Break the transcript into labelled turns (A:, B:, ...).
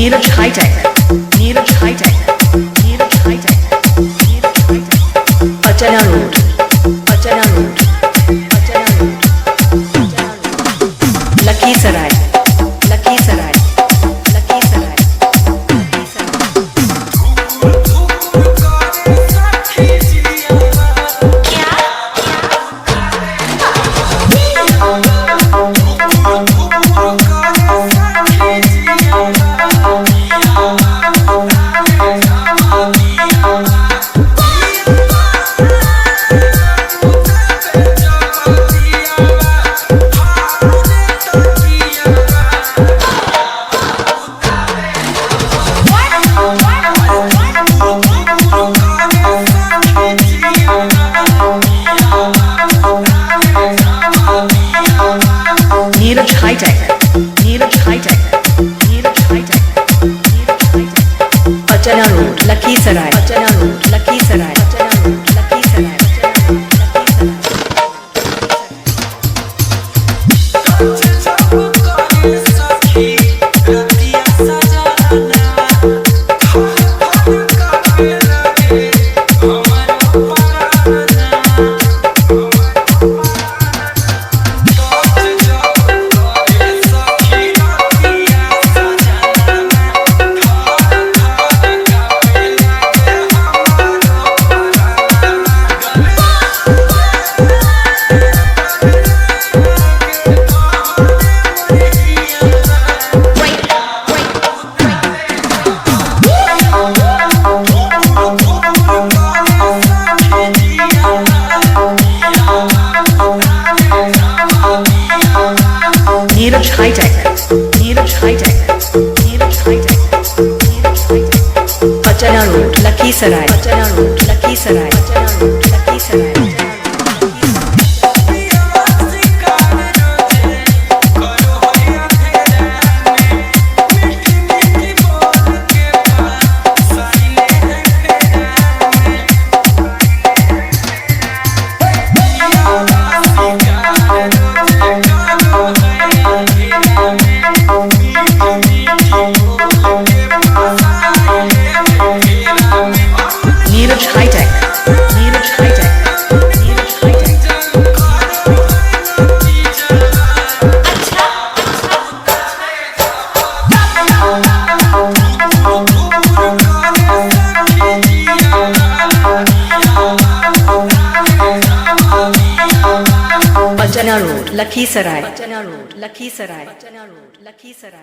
A: Neeraj hitech, Neeraj hitech, Neeraj hitech, Neeraj hitech, Achna road, Achna road, Achna road, Lakhisarai, Lakhisarai, Lakhisarai, Neeraj hitech, Neeraj hitech, Neeraj hitech, Neeraj hitech, Achna road, Lakhisarai, Achna road, Lakhisarai, Achna road, Lakhisarai, Neeraj hitech, Neeraj hitech, Neeraj hitech, Neeraj hitech, Achna road, Lakhisarai, Achna road, Lakhisarai, Achna road, Lakhisarai, Neeraj hitech, Neeraj hitech, Neeraj hitech, Achna road, Lakhisarai, Achna road, Lakhisarai, Achna road, Lakhisarai.